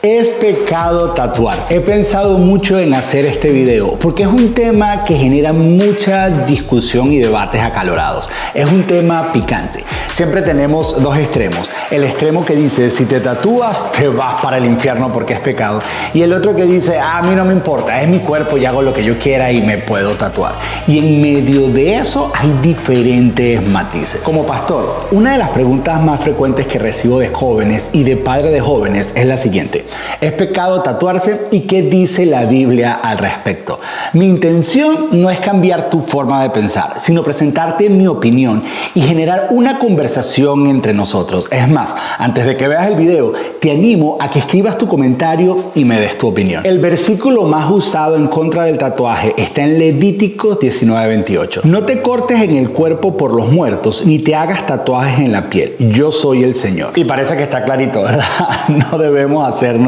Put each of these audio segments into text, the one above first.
¿Es pecado tatuarse? He pensado mucho en hacer este video porque es un tema que genera mucha discusión y debates acalorados. Es un tema picante. Siempre tenemos dos extremos. El extremo que dice, si te tatúas, te vas para el infierno porque es pecado. Y el otro que dice, a mí no me importa, es mi cuerpo y hago lo que yo quiera y me puedo tatuar. Y en medio de eso hay diferentes matices. Como pastor, una de las preguntas más frecuentes que recibo de jóvenes y de padres de jóvenes es la siguiente. ¿Es pecado tatuarse? ¿Y qué dice la Biblia al respecto? Mi intención no es cambiar tu forma de pensar, sino presentarte mi opinión y generar una conversación entre nosotros. Es más, antes de que veas el video, te animo a que escribas tu comentario y me des tu opinión. El versículo más usado en contra del tatuaje está en Levíticos 19:28. No te cortes en el cuerpo por los muertos, ni te hagas tatuajes en la piel. Yo soy el Señor. Y parece que está clarito, ¿verdad? No debemos hacernos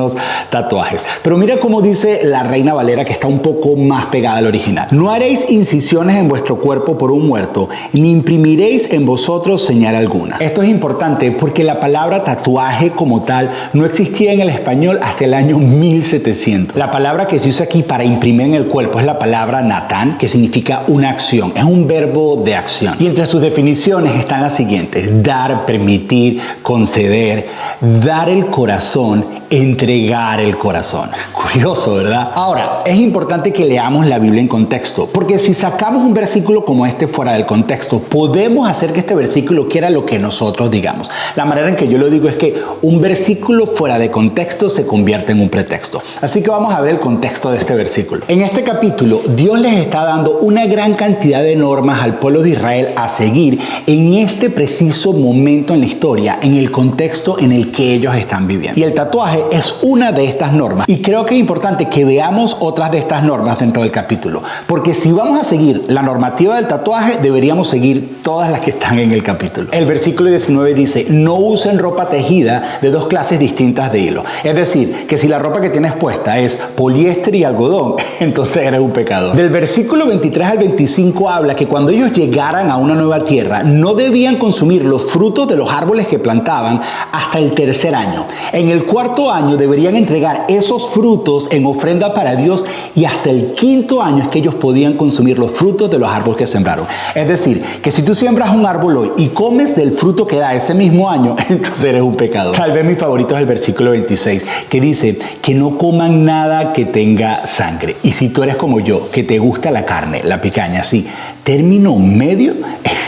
tatuajes. Pero mira cómo dice la Reina Valera, que está un poco más pegada al original. No haréis incisiones en vuestro cuerpo por un muerto, ni imprimiréis en vosotros señal alguna. Esto es importante porque la palabra tatuaje como tal no existía en el español hasta el año 1700. La palabra que se usa aquí para imprimir en el cuerpo es la palabra natán, que significa una acción. Es un verbo de acción. Y entre sus definiciones están las siguientes: dar, permitir, conceder, dar el corazón, entregar el corazón. Curioso, ¿verdad? Ahora, es importante que leamos la Biblia en contexto, porque si sacamos un versículo como este fuera del contexto, podemos hacer que este versículo quiera lo que nosotros digamos. La manera en que yo lo digo es que un versículo fuera de contexto se convierte en un pretexto. Así que vamos a ver el contexto de este versículo. En este capítulo, Dios les está dando una gran cantidad de normas al pueblo de Israel a seguir en este preciso momento en la historia, en el contexto en el que ellos están viviendo. Y el tatuaje es una de estas normas, y creo que es importante que veamos otras de estas normas dentro del capítulo, porque si vamos a seguir la normativa del tatuaje, deberíamos seguir todas las que están en el capítulo. El versículo 19 dice: no usen ropa tejida de dos clases distintas de hilo. Es decir, que si la ropa que tienes puesta es poliéster y algodón, entonces eres un pecador. Del versículo 23 al 25 habla que cuando ellos llegaran a una nueva tierra, no debían consumir los frutos de los árboles que plantaban hasta el tercer año. En el cuarto año deberían entregar esos frutos en ofrenda para Dios, y hasta el quinto año es que ellos podían consumir los frutos de los árboles que sembraron. Es decir, que si tú siembras un árbol hoy y comes del fruto que da ese mismo año, entonces eres un pecador. Tal vez mi favorito es el versículo 26, que dice que no coman nada que tenga sangre. Y si tú eres como yo, que te gusta la carne, la picaña, sí, término medio,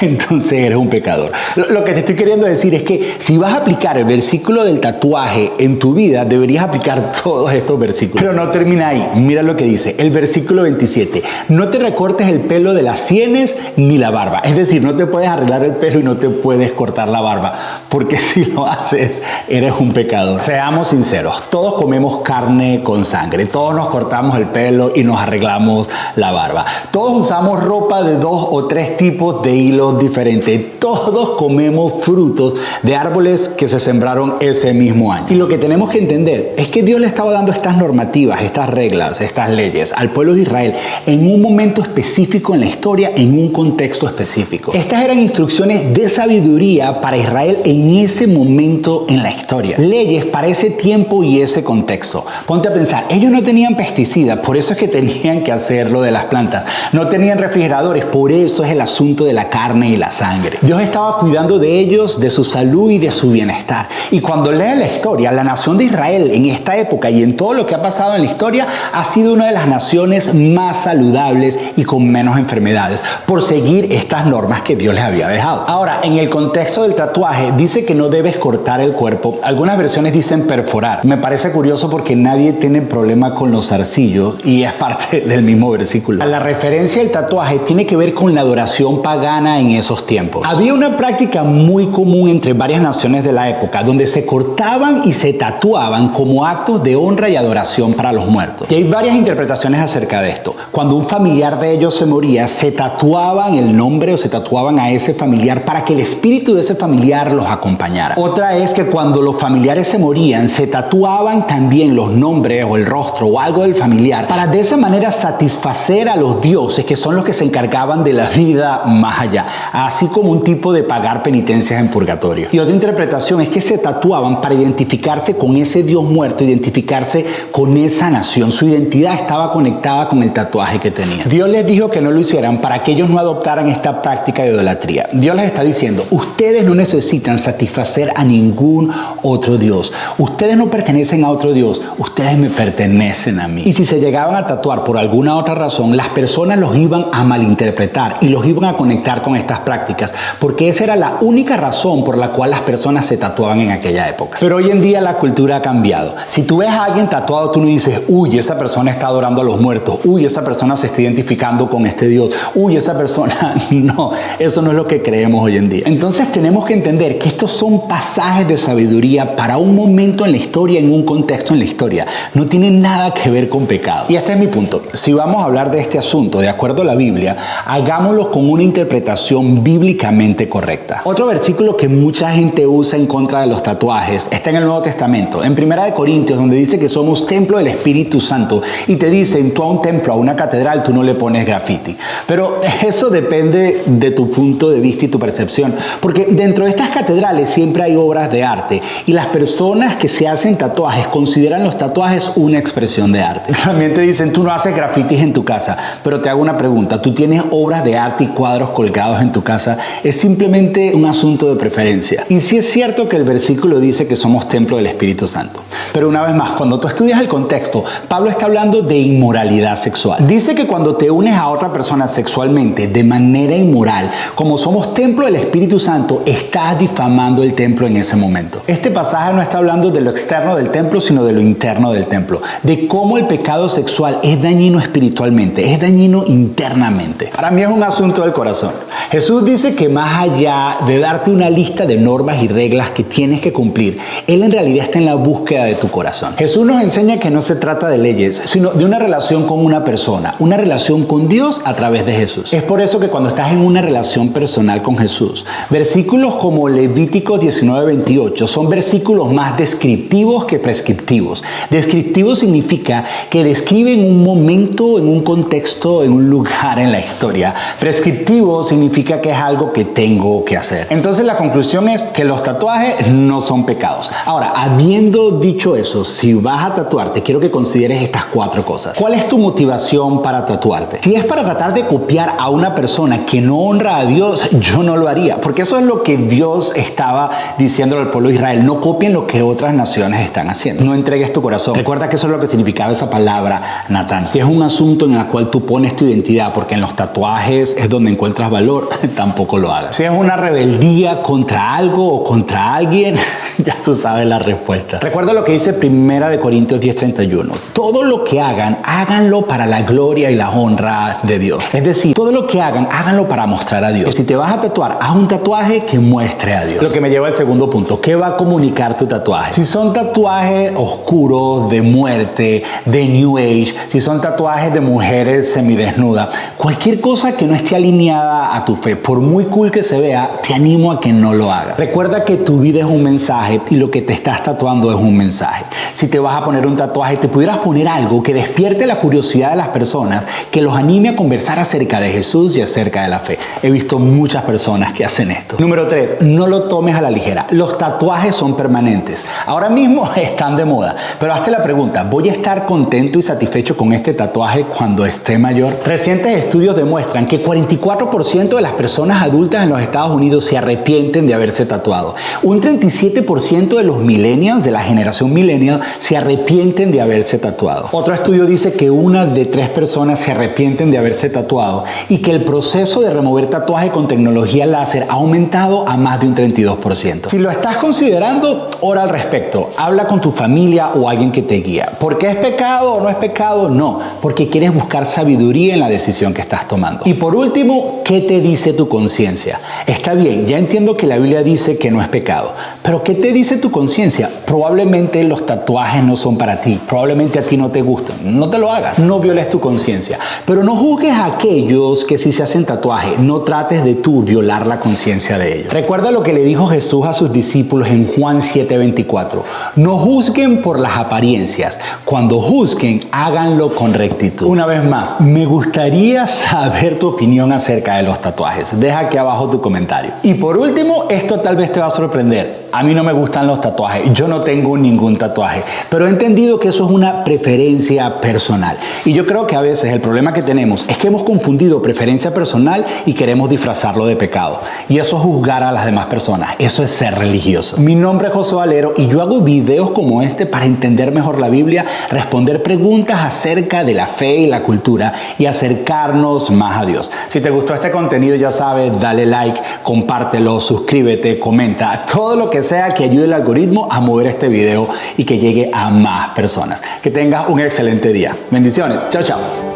entonces eres un pecador. Lo que te estoy queriendo decir es que si vas a aplicar el versículo del tatuaje en tu vida, deberías aplicar todos estos versículos. Pero no termina ahí. Mira lo que dice el versículo 27. No te recortes el pelo de las sienes ni la barba. Es decir, no te puedes arreglar el pelo y no te puedes cortar la barba, porque si lo haces, eres un pecador. Seamos sinceros, todos comemos carne con sangre. Todos nos cortamos el pelo y nos arreglamos la barba. Todos usamos ropa de 2 o 3 tipos de hilos diferentes. Todos comemos frutos de árboles que se sembraron ese mismo año. Y lo que tenemos que entender es que Dios le estaba dando estas normativas, estas reglas, estas leyes al pueblo de Israel en un momento específico en la historia, en un contexto específico. Estas eran instrucciones de sabiduría para Israel en ese momento en la historia. Leyes para ese tiempo y ese contexto. Ponte a pensar, ellos no tenían pesticidas, por eso es que tenían que hacer lo de las plantas. No tenían refrigeradores, por eso es el asunto de la carne y la sangre. Dios estaba cuidando de ellos, de su salud y de su bienestar. Y cuando lees la historia, la nación de Israel en esta época y en todo lo que ha pasado en la historia ha sido una de las naciones más saludables y con menos enfermedades por seguir estas normas que Dios les había dejado. Ahora, en el contexto del tatuaje dice que no debes cortar el cuerpo. Algunas versiones dicen perforar. Me parece curioso porque nadie tiene problema con los zarcillos y es parte del mismo versículo. La referencia del tatuaje tiene que ver con la adoración pagana en esos tiempos. Había una práctica muy común entre varias naciones de la época donde se cortaban y se tatuaban como actos de honra y adoración para los muertos. Y hay varias interpretaciones acerca de esto. Cuando un familiar de ellos se moría, se tatuaban el nombre o se tatuaban a ese familiar para que el espíritu de ese familiar los acompañara. Otra es que cuando los familiares se morían, se tatuaban también los nombres o el rostro o algo del familiar para de esa manera satisfacer a los dioses, que son los que se encargaban hablaban de la vida más allá, así como un tipo de pagar penitencias en purgatorio. Y otra interpretación es que se tatuaban para identificarse con ese Dios muerto, identificarse con esa nación. Su identidad estaba conectada con el tatuaje que tenían. Dios les dijo que no lo hicieran para que ellos no adoptaran esta práctica de idolatría. Dios les está diciendo, ustedes no necesitan satisfacer a ningún otro Dios. Ustedes no pertenecen a otro Dios, ustedes me pertenecen a mí. Y si se llegaban a tatuar por alguna otra razón, las personas los iban a malinterpretar y los iban a conectar con estas prácticas, porque esa era la única razón por la cual las personas se tatuaban en aquella época. Pero hoy en día la cultura ha cambiado. Si tú ves a alguien tatuado, tú no dices, uy, esa persona está adorando a los muertos, uy, esa persona se está identificando con este Dios, uy, esa persona... No, eso no es lo que creemos hoy en día. Entonces tenemos que entender que estos son pasajes de sabiduría para un momento en la historia, en un contexto en la historia. No tienen nada que ver con pecado. Y este es mi punto. Si vamos a hablar de este asunto de acuerdo a la Biblia, hagámoslo con una interpretación bíblicamente correcta. Otro versículo que mucha gente usa en contra de los tatuajes está en el Nuevo Testamento, en 1 Corintios, donde dice que somos templo del Espíritu Santo y te dicen, tú a un templo, a una catedral, tú no le pones graffiti. Pero eso depende de tu punto de vista y tu percepción, porque dentro de estas catedrales siempre hay obras de arte y las personas que se hacen tatuajes consideran los tatuajes una expresión de arte. También te dicen, tú no haces grafitis en tu casa, pero te hago una pregunta, ¿tú tienes obras de arte y cuadros colgados en tu casa? Es simplemente un asunto de preferencia. Y sí es cierto que el versículo dice que somos templo del Espíritu Santo, pero una vez más, cuando tú estudias el contexto, Pablo está hablando de inmoralidad sexual. Dice que cuando te unes a otra persona sexualmente de manera inmoral, como somos templo del Espíritu Santo, estás difamando el templo en ese momento. Este pasaje no está hablando de lo externo del templo, sino de lo interno del templo, de cómo el pecado sexual es dañino espiritualmente, es dañino internamente. Para mí es un asunto del corazón. Jesús dice que más allá de darte una lista de normas y reglas que tienes que cumplir, Él en realidad está en la búsqueda de tu corazón. Jesús nos enseña que no se trata de leyes, sino de una relación con una persona, una relación con Dios a través de Jesús. Es por eso que cuando estás en una relación personal con Jesús, versículos como Levítico 19:28 son versículos más descriptivos que prescriptivos. Descriptivo significa que describen un momento, en un contexto, en un lugar en la historia. Prescriptivo significa que es algo que tengo que hacer. Entonces la conclusión es que los tatuajes no son pecados. Ahora, habiendo dicho eso, si vas a tatuarte, quiero que consideres estas 4 cosas. ¿Cuál es tu motivación para tatuarte? Si es para tratar de copiar a una persona que no honra a Dios, yo no lo haría, porque eso es lo que Dios estaba diciéndole al pueblo de Israel: no copien lo que otras naciones están haciendo, no entregues tu corazón. Recuerda que eso es lo que significaba esa palabra, Natán. Si es un asunto en el cual tú pones tu identidad, porque en los tatuajes es donde encuentras valor, tampoco lo hagas. Si es una rebeldía contra algo o contra alguien, ya tú sabes la respuesta. Recuerda lo que dice 1 Corintios 10:31. Todo lo que hagan, háganlo para la gloria y la honra de Dios. Es decir, todo lo que hagan, háganlo para mostrar a Dios. Que si te vas a tatuar, haz un tatuaje que muestre a Dios. Lo que me lleva al segundo punto. ¿Qué va a comunicar tu tatuaje? Si son tatuajes oscuros, de muerte, de New Age, si son tatuajes de mujeres semidesnudas, cualquier cosa que no esté alineada a tu fe, por muy cool que se vea, te animo a que no lo hagas. Recuerda que tu vida es un mensaje y lo que te estás tatuando es un mensaje. Si te vas a poner un tatuaje, te pudieras poner algo que despierte la curiosidad de las personas, que los anime a conversar acerca de Jesús y acerca de la fe. He visto muchas personas que hacen esto. Número 3, no lo tomes a la ligera. Los tatuajes son permanentes. Ahora mismo están de moda, pero hazte la pregunta: ¿voy a estar contento y satisfecho con este tatuaje cuando esté mayor? Recientes estudios demuestran que 44% de las personas adultas en los Estados Unidos se arrepienten de haberse tatuado. Un 37% de los millennials, de la generación millennial, se arrepienten de haberse tatuado. Otro estudio dice que 1 de 3 personas se arrepienten de haberse tatuado y que el proceso de remover tatuaje con tecnología láser ha aumentado a más de un 32%. Si lo estás considerando, ora al respecto. Habla con tu familia o alguien que te guía. ¿Por qué es pecado o no es pecado? No, porque quieres buscar sabiduría en la decisión que estás tomando. Y por último, ¿qué te dice tu conciencia? Está bien, ya entiendo que la Biblia dice que no es pecado, pero ¿qué te dice tu conciencia? Probablemente los tatuajes no son para ti, probablemente a ti no te gustan. No te lo hagas, no violes tu conciencia. Pero no juzgues a aquellos que sí se hacen tatuaje, no trates de tú violar la conciencia de ellos. Recuerda lo que le dijo Jesús a sus discípulos en Juan 7:24. No juzguen por las apariencias, cuando juzguen, háganlo con rectitud. Una vez más, me gustaría saber tu opinión acerca de los tatuajes. Deja aquí abajo tu comentario. Y por último, esto tal vez te va a sorprender. A mí no me gustan los tatuajes, yo no tengo ningún tatuaje, pero he entendido que eso es una preferencia personal. Y yo creo que a veces el problema que tenemos es que hemos confundido preferencia personal y queremos disfrazarlo de pecado. Y eso es juzgar a las demás personas, eso es ser religioso. Mi nombre es José Valero y yo hago videos como este para entender mejor la Biblia, responder preguntas acerca de la fe y la cultura y acercarnos más a Dios. Si te gustó este contenido, ya sabes, dale like, compártelo, suscríbete, comenta, todo lo que sea que ayude al algoritmo a mover este video y que llegue a más personas. Que tengas un excelente día. Bendiciones. Chao, chao.